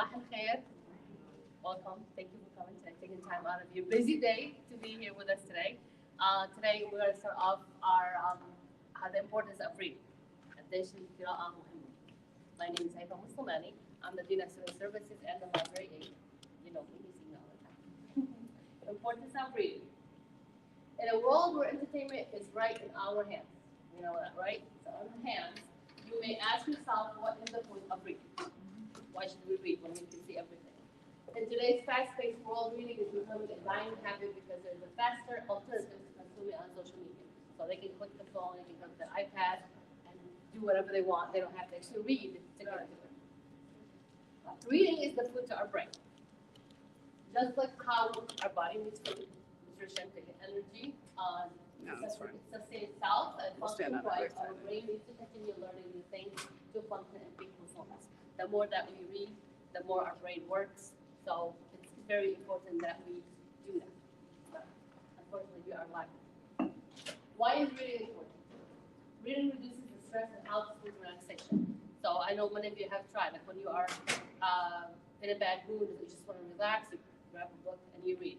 صباح الخير. Welcome. Thank you for coming today, taking time out of your busy day to be here with us today. Today we're going to start off the importance of reading. Attention قراءة مهمة. My name is Haifa Mouslemany. I'm the Dean of Student Services and the Library Aide. You know me, you see me all the time. The importance of reading. In a world where entertainment is right in our hands, you know that, right? It's on our hands. You may ask yourself, what is the point of reading? Why should we read when we can see everything? In today's fast-paced world, reading is becoming a dying habit because there's a faster alternative to consuming on social media. So they can click the phone, they can click the iPad, and do whatever they want. They don't have to actually read to get to it. Reading is the food to our brain. Just like how our body needs food, nutrition to get energy, sustain itself and function right, our brain needs to continue learning new things to function and peak performance. The more that we read, the more our brain works. So it's very important that we do that. But unfortunately, we are lacking. Why is reading important? Reading reduces the stress and helps with relaxation. So I know many of you have tried, like when you are in a bad mood and you just want to relax, you grab a book and you read.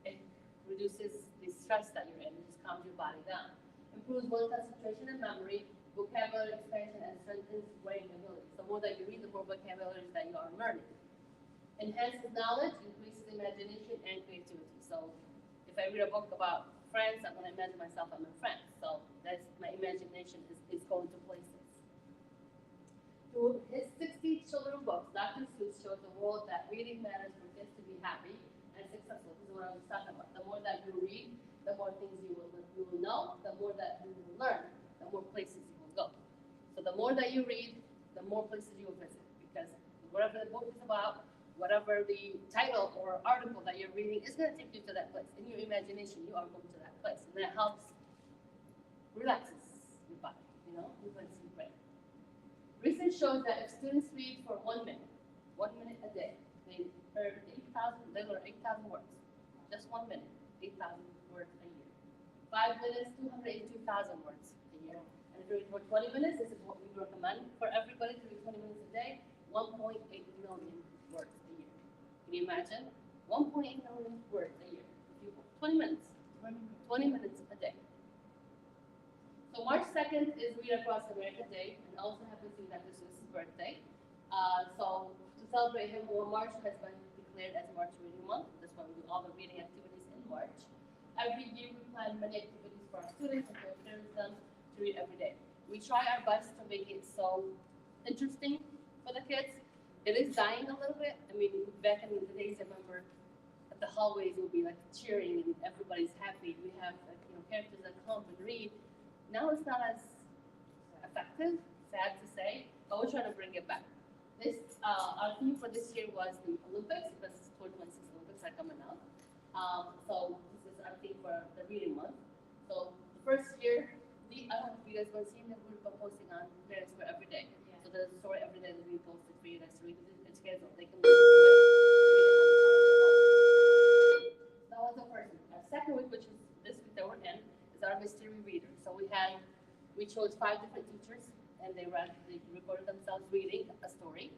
It reduces the stress that you're in, it just calms your body down. Improves both concentration and memory, vocabulary expansion, and strengthens brain ability. The more that you read, the more vocabulary that you are learning. Enhances knowledge, increases imagination and creativity. So if I read a book about France, I'm going to imagine myself I'm in France. So that's my imagination is going to places. Through his 60 children's books, Dr. Seuss shows the world that reading matters for kids to be happy and successful. This is what I was talking about. The more that you read, the more things you will know. The more that you will learn, the more places you will go. So the more that you read, the more places you will visit. Because whatever the book is about, whatever the title or article that you're reading is going to take you to that place. In your imagination, you are going to that place. And that helps, relaxes your body, influences your brain. Research shows that if students read for 1 minute a day, they learn 8,000 words. Just 1 minute, 8,000 words a year. 5 minutes, 282,000 words a year. And if you read for 20 minutes, this is what we recommend for everybody to read 20 minutes a day, 1.8 million words a year. Can you imagine? 1.8 million words a year. 20 minutes. 20 minutes a day. So March 2nd is Read Across America Day, and also happens to be Dr. Seuss's birthday. So to celebrate him, March has been declared as March Reading Month. That's why we do all the reading activities in March. Every year we plan many activities for our students and to encourage them to read every day. We try our best to make it so interesting for the kids. It is dying a little bit. I mean, back in the days, I remember the hallways would be like cheering and everybody's happy. We have characters that come and read. Now it's not as effective, sad to say, but we're trying to bring it back. Our theme for this year was the Olympics, because Coldren Olympics are coming up. So this is our theme for the reading month. So the first year, I don't know if you guys want to see that we're posting on Parents for every day. Yeah. So there's a story every day that we posted for you guys to read the schedule. They can listen to it. That was the first week. Our second week, which is this week that we're in, is our mystery reader. So we chose 5 different teachers, and they recorded themselves reading a story,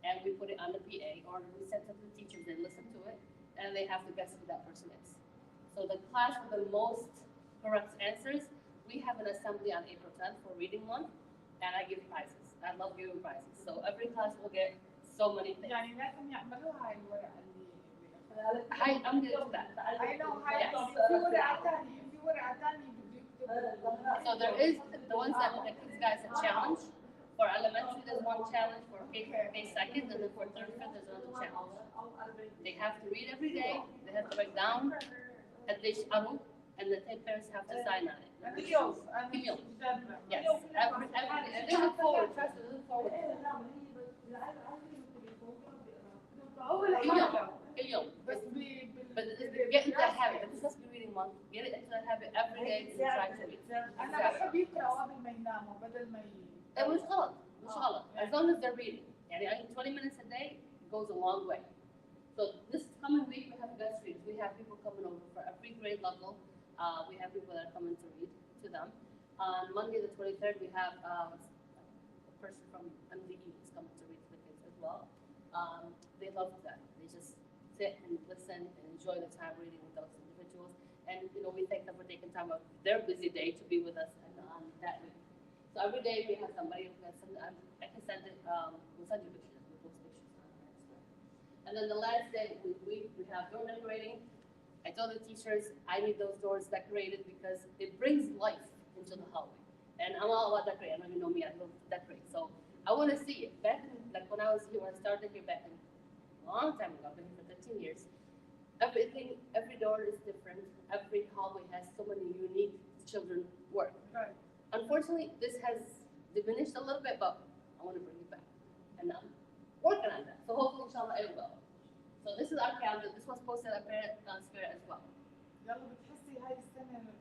and we put it on the PA, or we sent it to the teachers, they listen to it, and they have to guess who that person is. So the class with the most correct answers, we have an assembly on April 10th for Reading Month, and I give prizes. I love giving prizes. So every class will get so many things. I'm going to do that. I know. So there is the ones that the kids guys a challenge. For elementary, there's one challenge. For K second, and then for third, fifth, there's another challenge. They have to read every day. They have to write down at least and the 10 parents have to sign on it. Yes. And they look forward. Trust me, they look forward. But get into that habit. This must be reading month. Get it into that habit every day and try to read. مش غلط. As long as they're reading. يعني 20 minutes a day goes a long way. So this coming week we have guest readers. We have people coming over for every grade level. We have people that are coming to read to them. On Monday the 23rd, we have a person from MDE is coming to read to the kids as well. love that. They just sit and listen and enjoy the time reading with those individuals. And we thank them for taking time out of their busy day to be with us on that week. So every day we have somebody who can send. I can send it. We'll send you pictures. We'll post pictures on there as well. And then the last day we have door decorating. I told the teachers I need those doors decorated because it brings life into the hallway. And I'm all about decorating. I don't even know me. I love to decorate. So I want to see it. Back in, like when I was here, when I started here back in a long time ago, I've been here for 13 years. Every door is different. Every hallway has so many unique children work. Right. Unfortunately, this has diminished a little bit, but I want to bring it back. And I'm working on that. So hopefully, inshallah, it will. So this is our calendar. This was posted at Parent Square as well. يلا بتحسي هاي السنة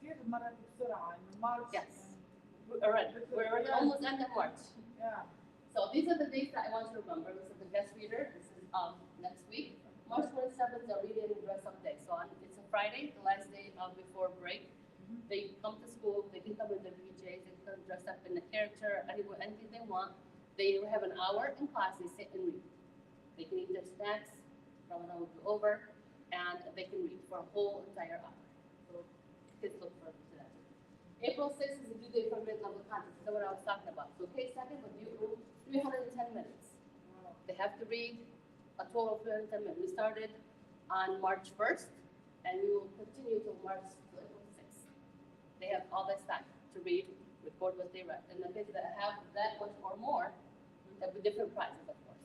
كثير مرت بسرعة إنه مارس. Yes. We're already almost end of March. Yeah. So these are the dates that I want you to remember. This is the guest reader. This is next week. March 27th is our reading and dress up day. So it's a Friday, the last day before break. They come to school. They can come in their PJs. They can dress up in a character, anything they want. They have an hour in class. They sit and read. They can eat their snacks. Ramadan will be over, and they can read for a whole entire hour. So kids look forward to that. April 6th is a due date for mid-level content. That's what I was talking about. So K2 will do 310 minutes. They have to read a total of 310 minutes. We started on March 1st, and we will continue till March 6th. They have all this time to read, record what they read. And the kids that have that much or more, there'll be different prizes, of course.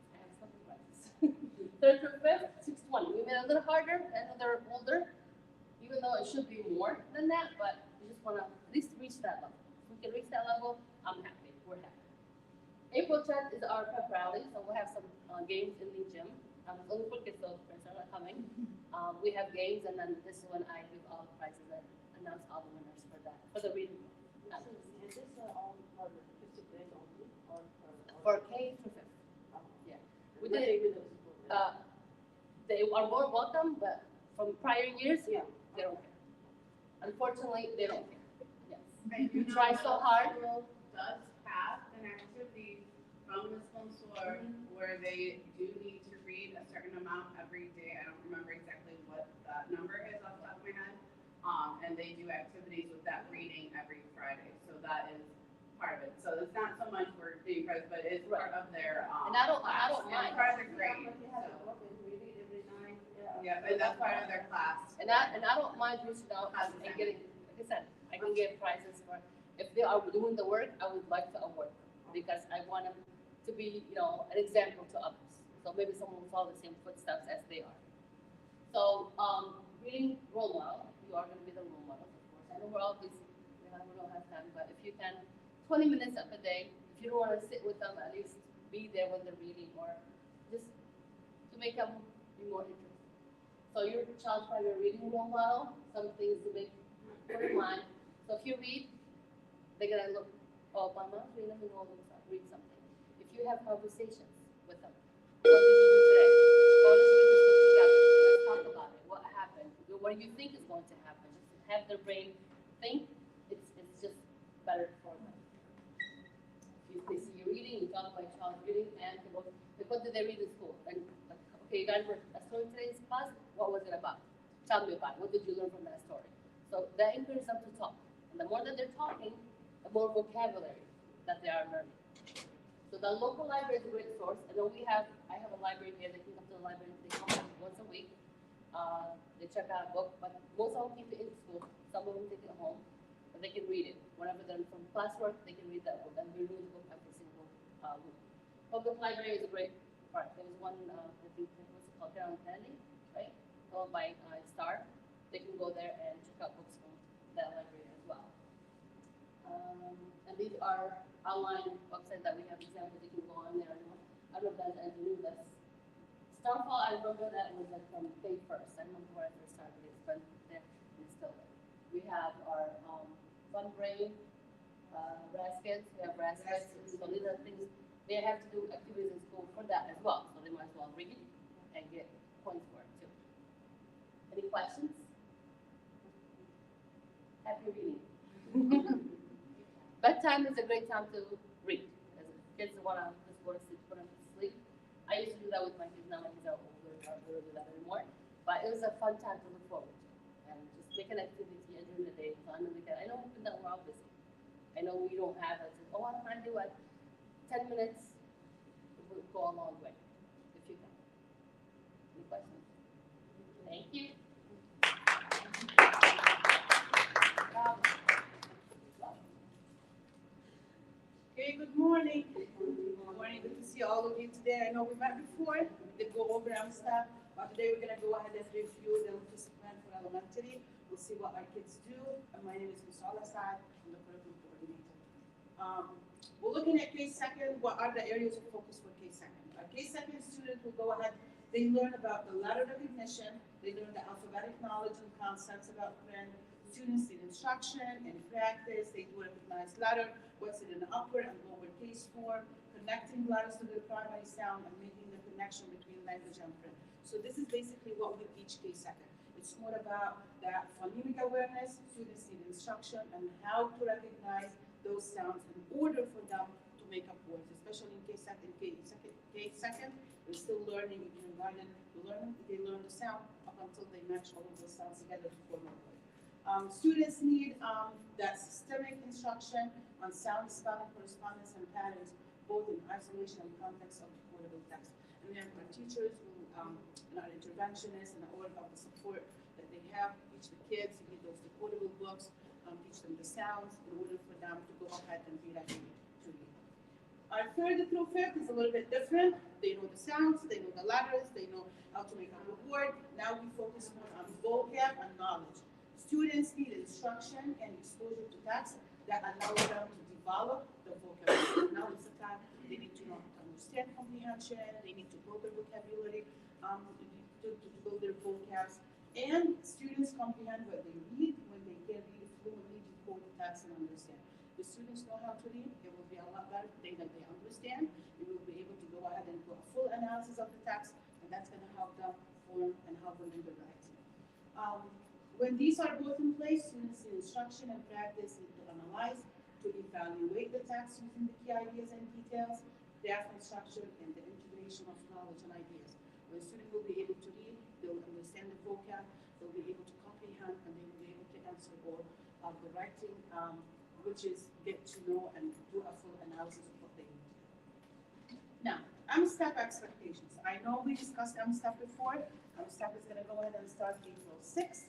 I have some prizes. 3rd through 5th, 620. We made it a little harder, and they're older, even though it should be more than that, but we just want to at least reach that level. If we can reach that level, I'm happy. We're happy. April 10th is our pep rally, so we'll have some games in the gym. It's only for kids, so friends are not coming. We have games, and then this is when I give all the prizes and announce all the winners for that, for the reading. Is this all for the 50 grade only, or For K through 5th. Yeah. We did. They are more welcome, but from prior years, Yeah. they don't care. Unfortunately, they don't care. Yes. You try so hard. Does have an activity from the sponsor where they do need to read a certain amount every day. I don't remember exactly what that number is off the top of my head. And they do activities with that reading every Friday. So that is part of it. So it's not so much for doing prizes, but it's part of their And I don't class. mind. And part of their grade. So. Yeah, but that's part of their class. And I don't mind reaching out and getting, like I said, I can get prizes for, if they are doing the work, I would like to award them because I want them to be, an example to others. So maybe someone will follow the same footsteps as they are. So, being role model, you are going to be the role model, of course. I know we're all busy, we don't have time, but if you can, 20 minutes of a day, if you don't want to sit with them, at least be there when they're reading or just to make them be more interested. So your child's probably a reading role model, some things to make put in mind. So if you read, they're gonna look, oh, Mama, read something. If you have conversations with them, what did you do today? Oh, let's read this book together. Let's talk about it. What happened? What do you think is going to happen? Just have their brain think. It's just better for them. If they see you reading, you talk about your child reading, and what did they read in school? And okay, you guys were a story today's class. What was it about? Tell me about it. What did you learn from that story? So that encourages them to talk. And the more that they're talking, the more vocabulary that they are learning. So the local library is a great source. I know I have a library here. They can come to the library. They come once a week. They check out a book, but most of them keep it in school. Some of them take it home, but they can read it. Whenever they're from classwork, they can read that book. And we read the book every single week. Public library is a great part. There was one, I think, what's it called, here on Kennedy, right? Owned by Star. They can go there and check out books from that library as well. And these are online websites that we have examples. You can go on there. I don't know if that's new. That's Starfall. I remember that was like from May 1st. I remember where I first started. It's been there and still there. We have our Fun Brain, Raskets. We have Raskets. So these are things they have to do activities in school for that as well. So they might as well read and get points for it too. Any questions? Happy reading. Bedtime is a great time to read. Because kids want to just go to sleep, put them to sleep. I used to do that going to do that anymore. But it was a fun time to look forward to. And just make an activity during the day, fun on the weekend. I know that we're all busy. I know we don't have it. Oh, I want to do it. 10 minutes will go a long way if you can. Any questions? Thank you. Okay, good morning. Good morning. Good to see all of you today. I know we met before. We did go over our stuff, but today we're going to go ahead and review the plan for elementary. We'll see what our kids do. And my name is Saad. I'm the curriculum coordinator. We're looking at K-2. What are the areas of focus for K-2? Our K-2 students will go ahead. They learn about the letter recognition. They learn the alphabetic knowledge and concepts about print. Students need instruction and practice. They do recognize letter, what's in an upper and lowercase form, connecting letters to the primary sound and making the connection between language and print. So this is basically what we teach K-2. It's more about that phonemic awareness. Students need instruction and how to recognize those sounds in order for them to make up words, especially in K-2. They're still learning in kindergarten. They learn the sound up until they match all of those sounds together to form a word. Students need that systemic instruction on sound, spelling, correspondence, and patterns, both in isolation and context of the quotable text. And then our teachers will, and our interventionists and all of the support that they have, teach the kids, read those decodable books, teach them the sounds in order for them to go ahead and be ready to read. Our third through fifth is a little bit different. They know the sounds, they know the letters, they know how to make up a word. Now we focus more on vocab and knowledge. Students need instruction and exposure to text that allow them to develop the vocabulary. Now is the time they need to understand comprehension, they need to build their vocabulary, to build their vocabs. And students comprehend what they read when they can read fluently, decode the text, and understand. The students know how to read, it will be a lot better than they understand. They will be able to go ahead and do a full analysis of the text, and that's going to help them form and help them in the writing. When these are both in place, students need instruction and practice need to analyze, to evaluate the text using the key ideas and details, craft instruction, and the integration of knowledge and ideas. When a student will be able to read, they'll understand the vocab, they'll be able to comprehend, and they will be able to answer all of the writing, which is get to know and do a full analysis of what they need to do. Now, M-STEP expectations. I know we discussed M-STEP before. M-STEP is going to go ahead and start April 6th.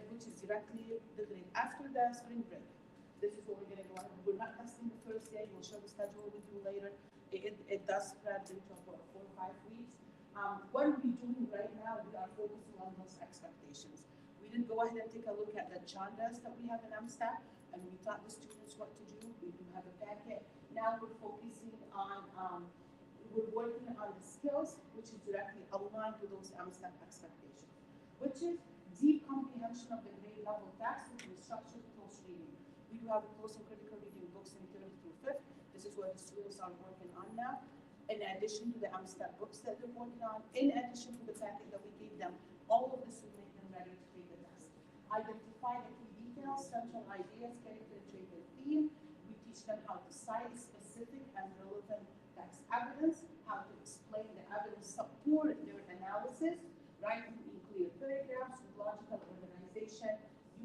Which is directly the day after the spring break. This is what we're going to go on. We're not testing the first day. We'll share the schedule with you later. It does spread into about 4 or 5 weeks. What are we doing right now? We are focusing on those expectations. We did go ahead and take a look at the challenges that we have in M-STEP, and we taught the students what to do. We do have a packet. Now we're focusing on, we're working on the skills, which is directly aligned with those M-STEP expectations, which is deep comprehension of the grade level text with structured close reading. We do have a close and critical reading books in 3rd through 5th. This is what the students are working on now. In addition to the M-STEP books that they're working on, in addition to the packet that we gave them, all of this will make them ready to take the test. Identify the key details, central ideas, character trait, and theme. We teach them how to cite specific and relevant text evidence, how to explain the evidence, support their analysis, writing in clear paragraphs with logical organization,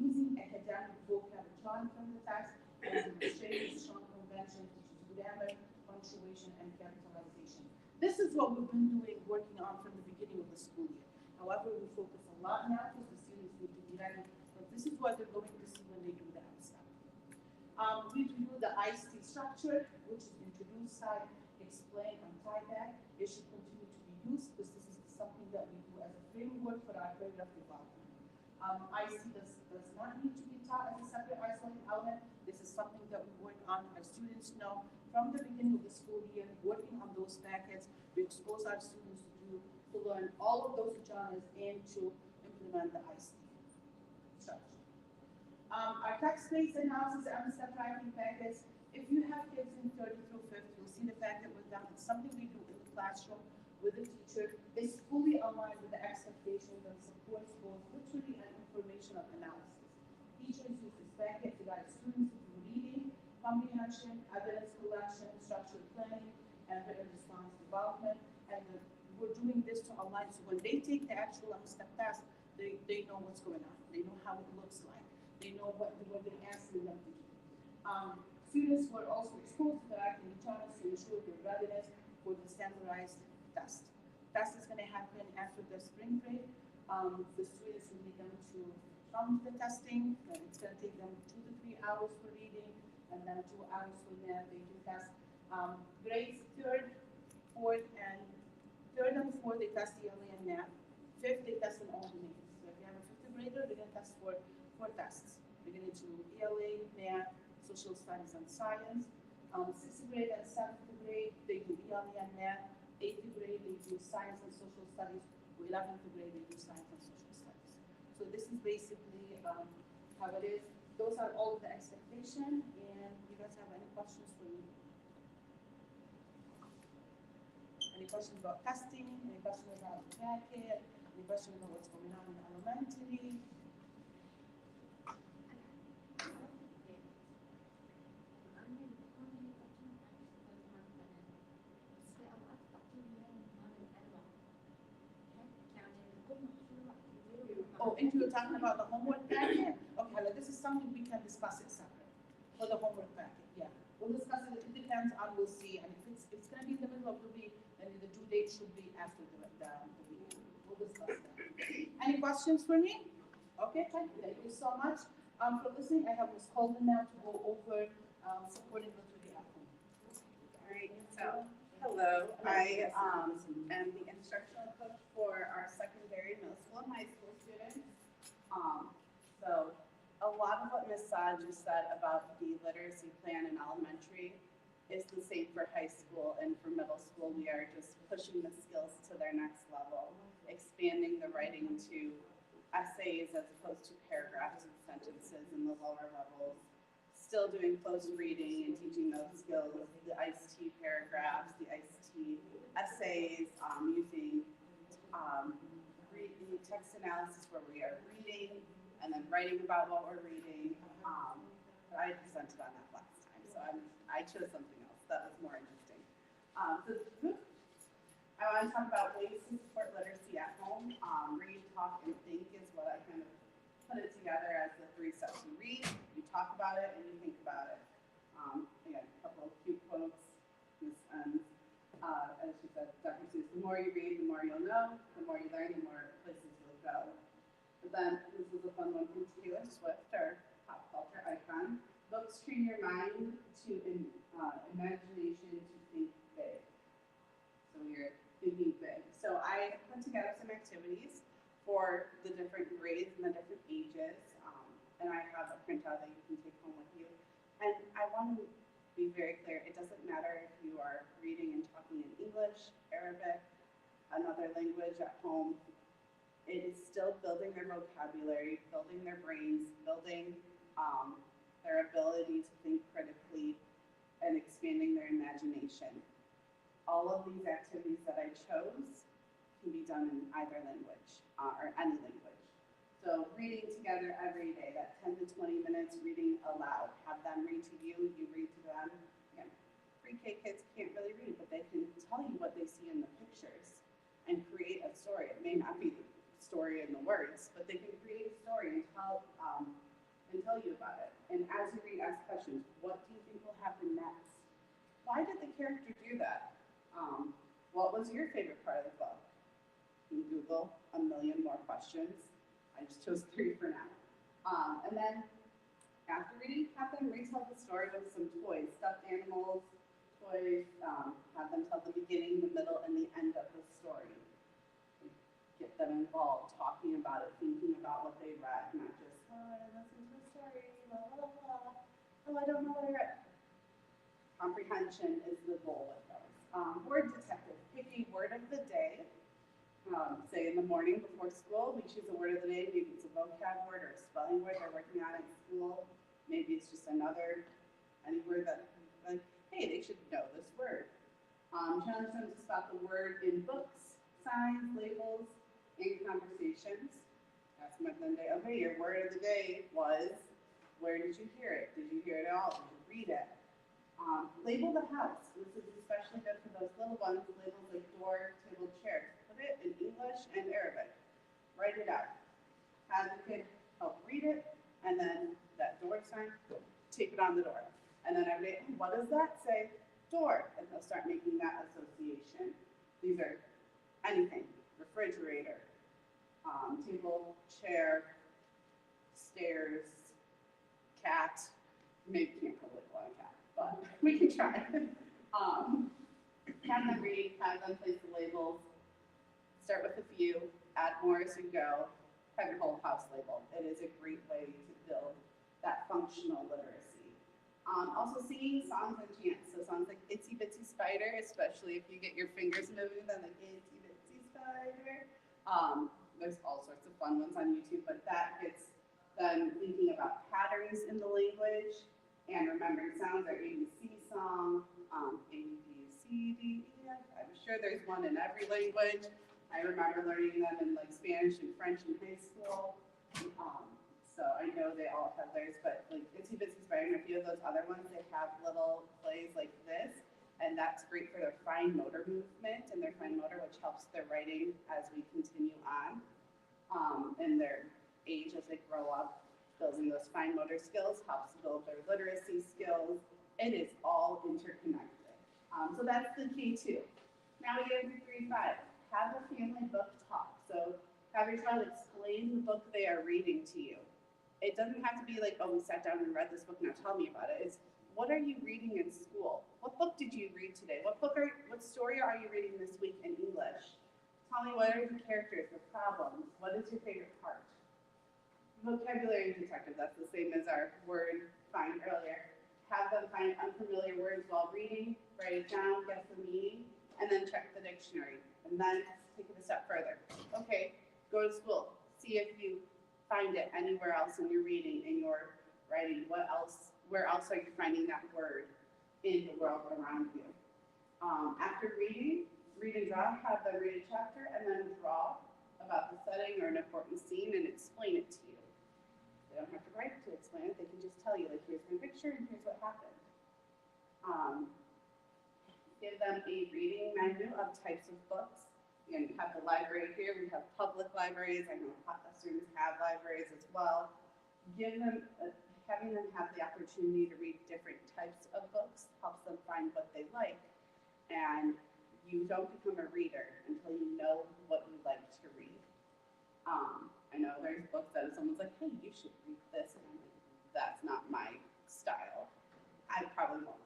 using academic vocab drawn from the text, and demonstrating strong convention, which is grammar, punctuation, and capitalization. This is what we've been doing, working on from the beginning of the school year. However, we focus a lot now because the students need to be ready, but this is what they're going to see when they do the M-STEP. We do the ICT structure, which is introduce, cite, explain, and tie back. It should continue to be used because this is something that we do as a framework for our paragraph development. IC does not need to be taught as a separate isolated element. This is something that we work on. Our students know from the beginning of the school year, working on those packets, we expose our students to learn all of those genres and to implement the IC structure. Our text-based analysis and the step writing packets. If you have kids in 3rd through 5th, you'll see the packet with them. It's something we do in the classroom with the teacher. It's fully aligned with the expectations and supports both literary and informational analysis. Teachers use this packet to guide students through reading, comprehension, evidence collection, structured planning, and written response development. And the we're doing this to online, so when they take the actual step test, they know what's going on. They know how it looks like. They know what they're asking them to do. Students were also exposed to the acting channels to ensure their readiness for the standardized test. Test is going to happen after the spring break. The students will need them to come to the testing, and it's going to take them 2 to 3 hours for reading, and then 2 hours for math. They do test grades third and fourth, they test ELA and math. Fifth, they test in all domains. So if you have a fifth grader, they're going to test for 4 tests. They're going to do ELA, math, social studies, and science. Sixth grade and seventh grade, they do ELA and math. Eighth grade, they do science and social studies. 11th grade, they do science and social studies. So this is basically how it is. Those are all of the expectation. And you guys have any questions for me? Any questions about testing? Any questions about the packet? Any questions about what's going on in the elementary? Oh, and you're talking about the homework packet? Okay, well, this is something we can discuss it separate for the homework packet. Yeah, we'll discuss it. It depends on, we'll see. And if it's going to be in the middle of the week, then the due date should be after the week. We'll discuss that. Any questions for me? Okay, thank you so much for listening. I have Ms. Coldren now to go over supporting the at home. All right, so hello, I am the instructional coach for our secondary, middle school, and high school students. So a lot of what Ms. Saad just said about the literacy plan in elementary is the same for high school and for middle school. We are just pushing the skills to their next level, expanding the writing to essays as opposed to paragraphs and sentences in the lower levels. Still doing close reading and teaching those skills, the iced tea paragraphs, the iced tea essays, using reading text analysis where we are reading and then writing about what we're reading. But I presented on that last time, so I chose something else that was more interesting. So I want to talk about ways to support literacy at home. Read, talk, and think is what I kind of put it together as the 3 steps. You read, you talk about it, and you think about it. Again, a couple of cute quotes. As she said, Dr. Seuss, the more you read, the more you'll know. The more you learn, the more places you'll go. But then, this is a fun one from Taylor Swift, our pop culture icon. Books train your mind to imagination to think big. So you're thinking big. So I put together some activities for the different grades and the different ages. And I have a printout that you can take home with you. And I want to be very clear, it doesn't matter if you are reading and talking in English, Arabic, another language at home. It is still building their vocabulary, building their brains, building their ability to think critically, and expanding their imagination. All of these activities that I chose can be done in either language or any language. So reading together every day, that 10 to 20 minutes reading aloud. Have them read to you, you read to them. Again, pre-K kids can't really read, but they can tell you what they see in the pictures and create a story. It may not be the story in the words, but they can create a story and tell you about it. And as you read, ask questions. What do you think will happen next? Why did the character do that? What was your favorite part of the book? You can Google a million more questions. I just chose 3 for now. And then after reading, have them retell the story with some toys, stuffed animals, toys, have them tell the beginning, the middle, and the end of the story. Get them involved, talking about it, thinking about what they read, not just, oh, I listened to a story, blah, blah, blah. Oh, I don't know what I read. Comprehension is the goal with those. Word detective, pick a word of the day. Say in the morning before school, we choose a word of the day. Maybe it's a vocab word or a spelling word they're working on at school. Maybe it's just any word that, like, hey, they should know this word. Challenge them to spot the word in books, signs, labels, and conversations. Ask them at the end of the day, okay, your word of the day was, where did you hear it? Did you hear it at all? Did you read it? Label the house. This is especially good for those little ones. Labels like door, table, chair. and then that door sign, tape it on the door. And then every day, what does that say? Door. And they'll start making that association. These are anything, refrigerator, table, chair, stairs, cat. Maybe can't put a label on a cat, but we can try. Have them read, have them place the labels. Start with a few, add more as you go. Have your whole house labeled. It is a great way to build that functional literacy. Also singing songs and chants. So songs like Itsy Bitsy Spider, especially if you get your fingers moving, then like Itsy Bitsy Spider. There's all sorts of fun ones on YouTube, but that gets them thinking about patterns in the language and remembering sounds. Our ABC song, A, B, C, D, E, F. I'm sure there's one in every language. I remember learning them in like Spanish and French in high school. So I know they all have theirs, but like Itsy Bitsy Spider and a few of those other ones, they have little plays like this, and that's great for their fine motor movement and their fine motor, which helps their writing as we continue on in their age as they grow up. Building those fine motor skills helps build their literacy skills. It is all interconnected. So that's the key too. Now we get into 3-5. Have a family book talk. So have your child explain the book they are reading to you. It doesn't have to be like, oh, we sat down and read this book, now tell me about it. It's, what are you reading in school? What book did you read today? What story are you reading this week in English? Tell me, what are the characters, the problems? What is your favorite part? Vocabulary detective, that's the same as our word find earlier. Have them find unfamiliar words while reading, write it down, guess the meaning, and then check the dictionary. And then take it a step further. Okay, go to school. See if you find it anywhere else in your reading, in your writing. What else? Where else are you finding that word in the world around you? After reading, read and draw. Have them read a chapter and then draw about the setting or an important scene and explain it to you. They don't have to write to explain it. They can just tell you, like, here's my picture and here's what happened. Give them a reading menu of types of books. And have the library here. We have public libraries. I know students have libraries as well. Having them have the opportunity to read different types of books helps them find what they like. And you don't become a reader until you know what you like to read. I know there's books that if someone's like, hey, you should read this, and I'm like, that's not my style. I probably won't.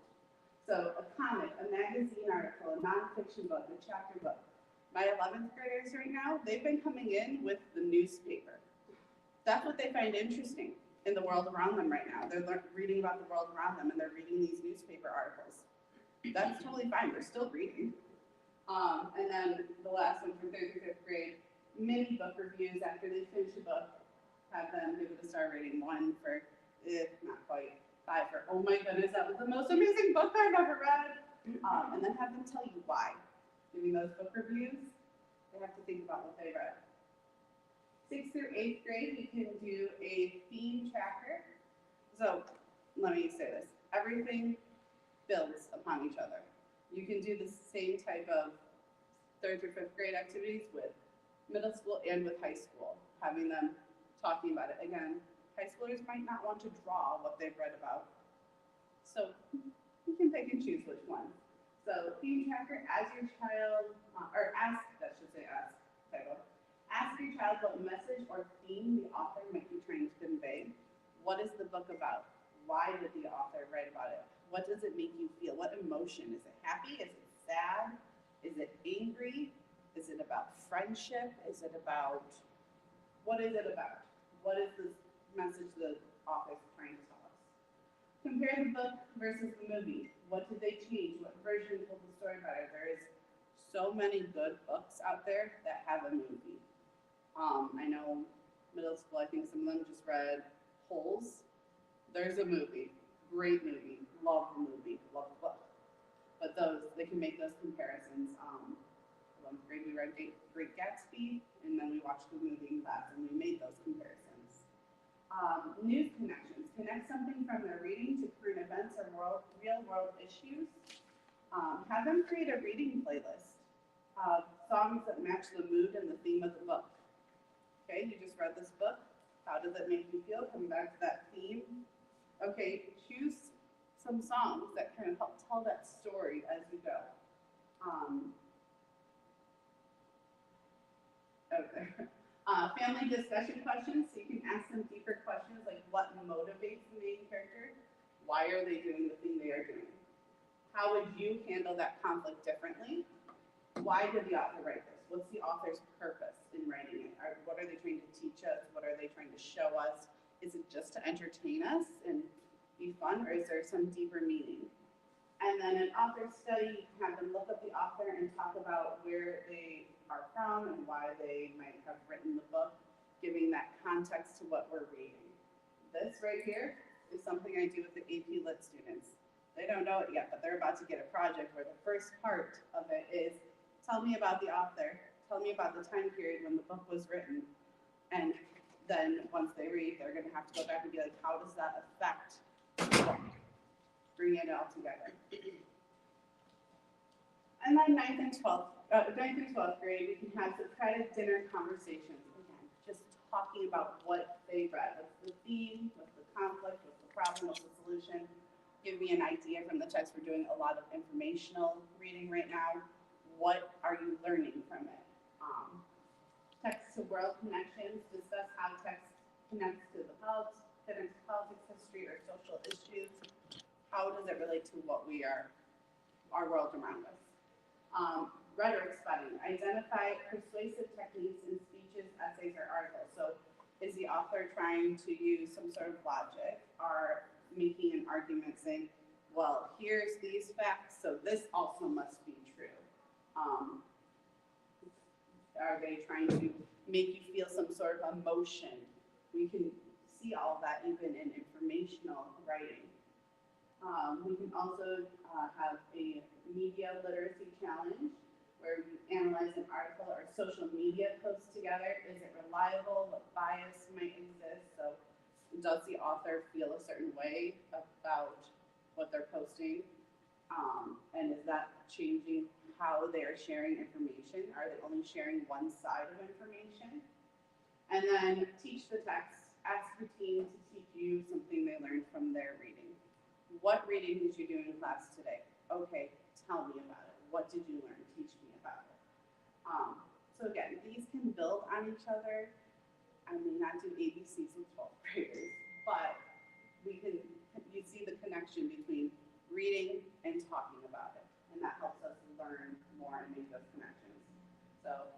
So a comic, a magazine article, a nonfiction book, a chapter book. My 11th graders right now, they've been coming in with the newspaper. That's what they find interesting in the world around them right now. They're reading about the world around them and they're reading these newspaper articles. That's totally fine, they're still reading. And then the last one for 3rd through 5th grade, mini book reviews after they finish a book. Have them give it a star rating, 1 for, not quite, 5 for, oh my goodness, that was the most amazing book I've ever read. And then have them tell you why. Doing those book reviews, they have to think about what they read. 6th through 8th grade, we can do a theme tracker. So let me say this, everything builds upon each other. You can do the same type of 3rd through 5th grade activities with middle school and with high school, having them talking about it. Again, high schoolers might not want to draw what they've read about. So you can pick and choose which one. So theme tracker, as your child, ask your child what message or theme the author might be trying to convey. What is the book about? Why did the author write about it? What does it make you feel? What emotion? Is it happy? Is it sad? Is it angry? Is it about friendship? Is it about, what is it about? What is the message the author is trying to tell us? Compare the book versus the movie. What did they change? What version told the story better? There is so many good books out there that have a movie. I know middle school, I think some of them just read Holes. There's a movie, great movie, love the movie, love the book. But they can make those comparisons. 11th grade, we read Great Gatsby, and then we watched the movie in class, and we made those comparisons. News connections. Connect something from their reading to current events or real-world issues. Have them create a reading playlist of songs that match the mood and the theme of the book. Okay, you just read this book. How does it make you feel? Coming back to that theme. Okay, choose some songs that kind of help tell that story as you go. Okay. Family discussion questions, so you can ask some deeper questions like what motivates the main character? Why are they doing the thing they are doing? How would you handle that conflict differently? Why did the author write this? What's the author's purpose in writing it? What are they trying to teach us? What are they trying to show us? Is it just to entertain us and be fun, or is there some deeper meaning? And then an author study, you can have them look up the author and talk about where they are from and why they might have written the book, giving that context to what we're reading. This right here is something I do with the AP Lit students. They don't know it yet, but they're about to get a project where the first part of it is, tell me about the author, tell me about the time period when the book was written. And then once they read, they're gonna have to go back and be like, how does that affect the book? Bring it all together. And then 9th and 12th grade, we can have the credit dinner conversations. Again, just talking about what they read. What's the theme, what's the conflict, what's the problem, what's the solution. Give me an idea from the text. We're doing a lot of informational reading right now. What are you learning from it? Text to world connections, discuss how text connects to the politics, history, or social issues. How does it relate to what we are, our world around us? Rhetoric study, identify persuasive techniques in speeches, essays, or articles. So is the author trying to use some sort of logic or making an argument saying, well, here's these facts, so this also must be true? Are they trying to make you feel some sort of emotion? We can see all of that even in informational writing. We can also have a media literacy challenge where we analyze an article or social media post together. Is it reliable? What bias might exist? So does the author feel a certain way about what they're posting? And is that changing how they are sharing information? Are they only sharing one side of information? And then teach the text. Ask the team to teach you something they learned from their reading. What reading did you do in class today? Okay, tell me about it. What did you learn? Teach me about it. So again, these can build on each other. I may not do ABCs with 12th graders, but you see the connection between reading and talking about it. And that helps us learn more and make those connections. So,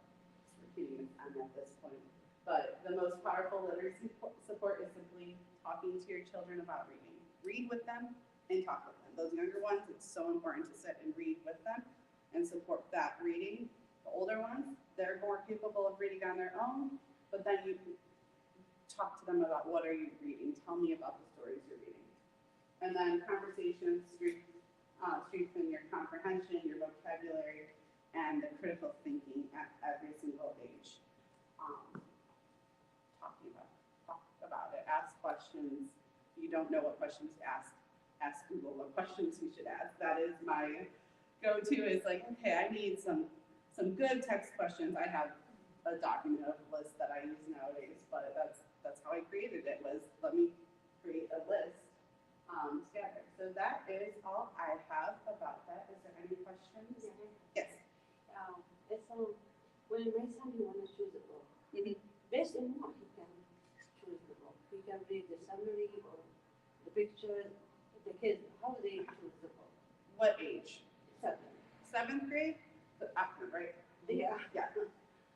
just repeating on at this point. But the most powerful literacy support is simply talking to your children about reading. Read with them and talk with them. Those younger ones, it's so important to sit and read with them and support that reading. The older ones, they're more capable of reading on their own, but then you can talk to them about what are you reading, tell me about the stories you're reading. And then conversations strengthen your comprehension, your vocabulary, and the critical thinking at every single age. Talk about it, ask questions. If you don't know what questions to ask Google what questions you should ask. That is my go-to, is like, okay, I need some good text questions. I have a document of list that I use nowadays, but that's how I created it, was let me create a list together. So that is all I have about that. Is there any questions? Yeah. Yes. It's when my son he want to choose a book, based on what he can choose the book. He can read the summary or the picture. The kids, how do they choose the book? What age? 7. 7th grade? After, right? Yeah. Yeah.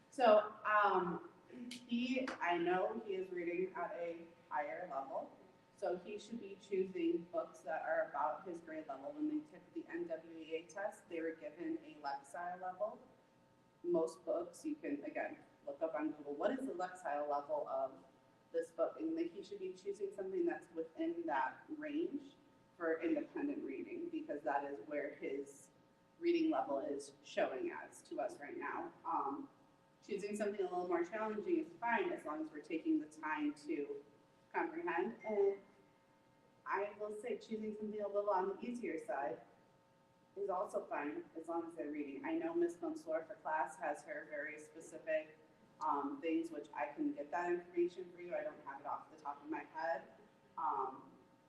So I know he is reading at a higher level. So he should be choosing books that are about his grade level. When they took the NWEA test, they were given a Lexile level. Most books, you can, again, look up on Google, what is the Lexile level of this book? And he should be choosing something that's within that range for independent reading, because that is where his reading level is showing as to us right now. Choosing something a little more challenging is fine, as long as we're taking the time to comprehend. And I will say choosing something a little on the easier side is also fine, as long as they're reading. I know Ms. Mansour for class has her very specific things, which I can get that information for you. I don't have it off the top of my head.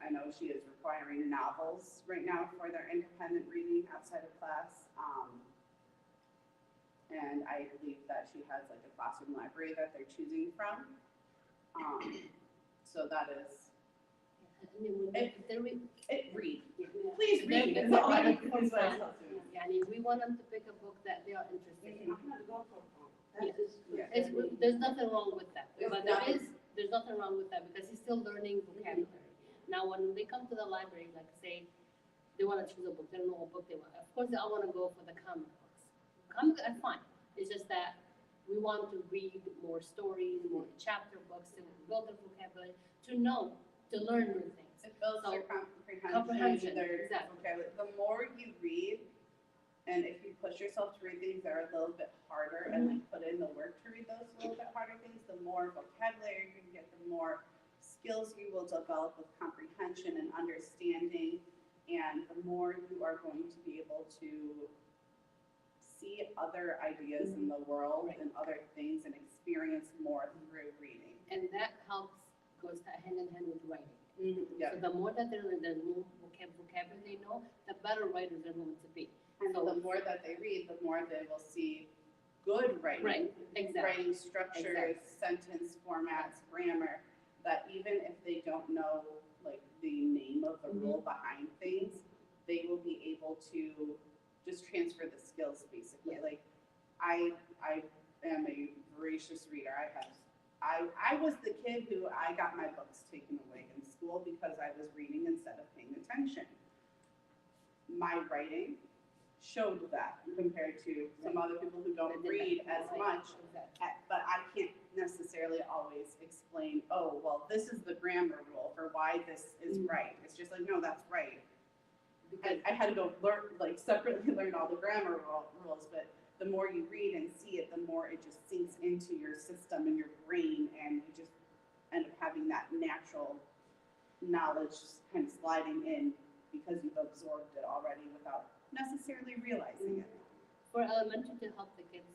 I know she is requiring novels right now for their independent reading outside of class. And I believe that she has like a classroom library that they're choosing from. So that is, read. Please read. That's all I can say. We want them to pick a book that they are interested in. Yeah. There's nothing wrong with that, There's but there's nothing wrong with that because he's still learning vocabulary. Now, when they come to the library, like say, they want to choose a book, they don't know what book they want. Of course, they all want to go for the comic books. Comic, that's fine. It's just that we want to read more stories, more chapter books to build their vocabulary, to know, to learn new things. It builds their comprehension, comprehension, their exactly. vocabulary. The more you read, and if you push yourself to read things that are a little bit harder and like put in the work to read those little bit harder things, the more vocabulary you can get, the more skills you will develop with comprehension and understanding, and the more you are going to be able to see other ideas in the world and other things and experience more through reading. And that goes hand in hand with writing. Yeah. So the more that they learn, the more vocabulary they know, the better writers they're going to be. And the more that they read, the more they will see good writing. Right, exactly. Writing structures, sentence formats, grammar, that even if they don't know like the name of the rule behind things, they will be able to just transfer the skills basically. Like I am a voracious reader. I was the kid who I got my books taken away in school because I was reading instead of paying attention. My writing showed that compared to some other people who don't read as much, but I can't necessarily always explain, oh, well, this is the grammar rule for why this is right. It's just like, no, that's right. I had to go learn, like separately learn all the grammar rules, but the more you read and see it, the more it just sinks into your system and your brain, and you just end up having that natural knowledge kind of sliding in because you've absorbed it already without necessarily realizing it. For elementary to help the kids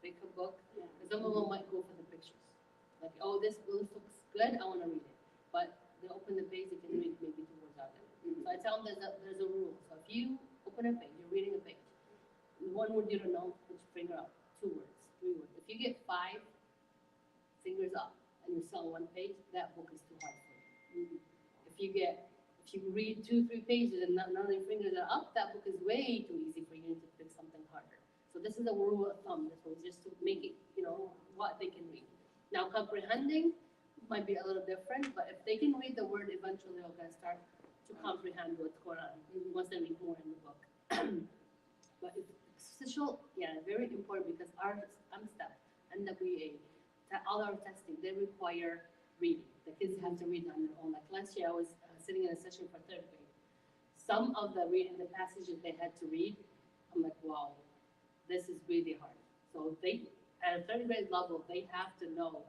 pick a book, some of them might go for the pictures. Like, oh, this looks good, I want to read it. But they open the page, they can read maybe 2 words out of it. So I tell them there's a rule. So if you open a page, you're reading a page, 1 word you don't know, put your finger up. 2 words, 3 words. If you get 5 fingers up and you sell 1 page, that book is too hard for you. If you read 2, 3 pages and none of your fingers are up, that book is way too easy for you to pick something harder. So this is a rule of thumb. This was just to make it, what they can read. Now comprehending might be a little different, but if they can read the word, eventually they're going to start to comprehend what's going on once they read more in the book. But it's social, very important because our MSTEP, NWA, all our testing, they require reading. The kids have to read on their own. Like last year, I was sitting in a session for 3rd grade. Some of the passages they had to read, I'm like, wow, this is really hard. So they, at a 3rd grade level, they have to know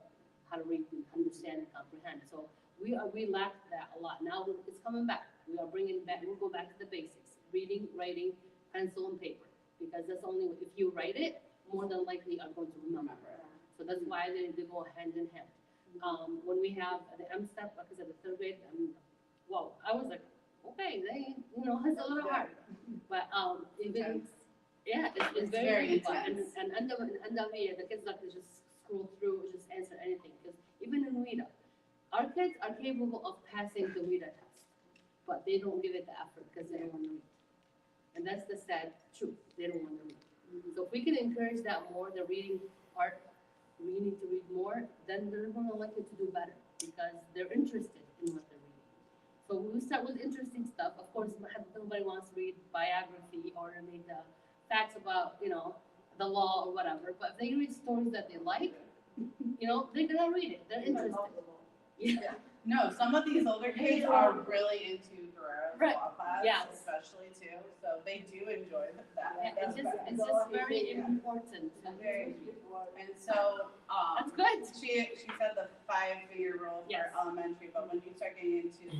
how to read and understand and comprehend. So we lacked that a lot. Now it's coming back. We are bringing back, we'll go back to the basics. Reading, writing, pencil and paper. Because that's only, if you write it, more than likely are going to remember it. So that's why they go hand in hand. When we have the MSTEP, like I said, the 3rd grade, wow, I was like, okay, it's a little hard. But it's very intense. And NWA, the kids like to just scroll through, just answer anything. Because even in WIDA, our kids are capable of passing the WIDA test, but they don't give it the effort because they don't want to read. And that's the sad truth. They don't want to read. So if we can encourage that more, the reading part, we need to read more, then they're more likely to do better because they're interested in what they're reading. So we start with interesting stuff. Of course, nobody wants to read biography or read the facts about, the law or whatever. But if they read stories that they like, they're gonna read it. They're interested. Yeah. No, some of these older kids are really into Guerrero's law class, especially too. So they do enjoy that. It's just very important. And so that's good. She said the 5-figure rule for elementary, but when you start getting into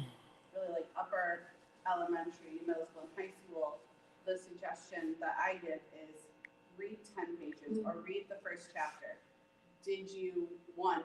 really like upper elementary, middle school, and high school, the suggestion that I give is read 10 pages or read the first chapter. did you, one,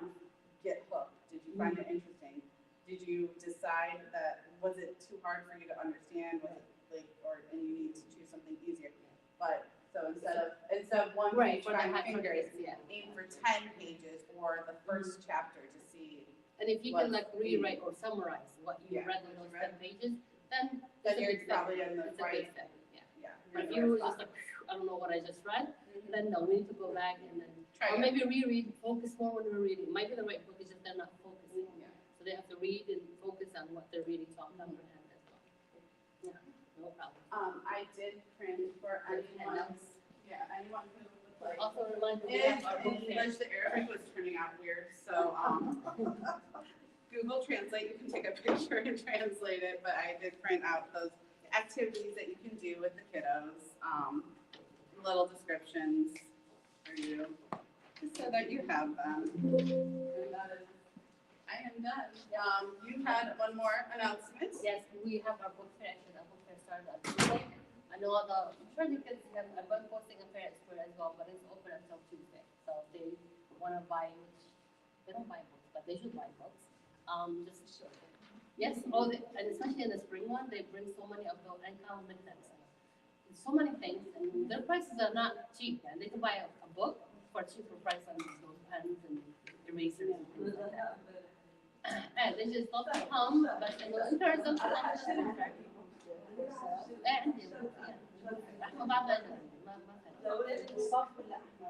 get hooked? Did you find it interesting? Did you decide that, was it too hard for you to understand? Was it like, and you need to choose something easier? But, so instead of one page, for the five high fingers, yeah. aim for 10 pages or the first chapter to see. And if you can like rewrite or summarize what you Yeah, read in those 10 pages, then Then it's a you're good fit. probably in the It's a right, good fit, yeah. yeah. But if you're in you the were right just like, I don't know what I just read, then no, we need to go back and then, Try or it. maybe reread, focus more when we're reading. It might be the right book, it's just they're not focusing. Yeah. So they have to read and focus on what they're reading to comprehend as well. Yeah, no problem. I did print for anyone, anyone who would like. Also remind me If of our book in fair. English the Arabic was turning out weird, so Google Translate, you can take a picture and translate it, but I did print out those activities that you can do with the kiddos, little descriptions for you, so that you have them. And that is, I am done. You had one more announcement. Yes, we have our book fair, actually, our book fair started on Tuesday. I know I'm sure the kids have, I've been posting a parent square as well, but it's open until Tuesday. So if they want to buy, which they don't buy books, but they should buy books. Just to show them. Yes, and especially in the spring one, they bring so many of those concomitants. So many things, and their prices are not cheap, and they can buy a book for a cheaper price on those pens and erasers and things like that. And they just don't come, but I will encourage them to come.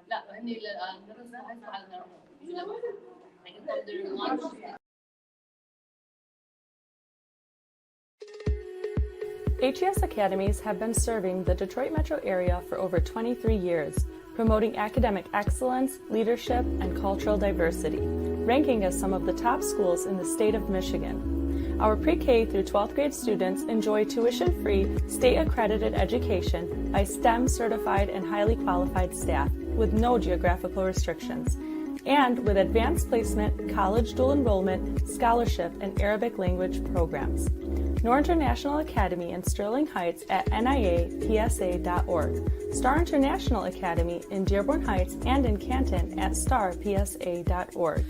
لا هني درسنا على HES Academies have been serving the Detroit metro area for over 23 years, promoting academic excellence, leadership, and cultural diversity, ranking as some of the top schools in the state of Michigan. Our pre-K through 12th grade students enjoy tuition-free, state-accredited education by STEM-certified and highly qualified staff with no geographical restrictions, and with advanced placement, college dual enrollment, scholarship, and Arabic language programs. Noor International Academy in Sterling Heights at niapsa.org, Star International Academy in Dearborn Heights and in Canton at starpsa.org,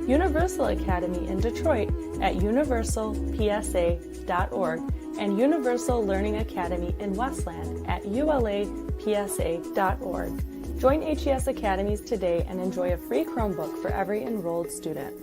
Universal Academy in Detroit at universalpsa.org, and Universal Learning Academy in Westland at ulapsa.org. Join HES Academies today and enjoy a free Chromebook for every enrolled student.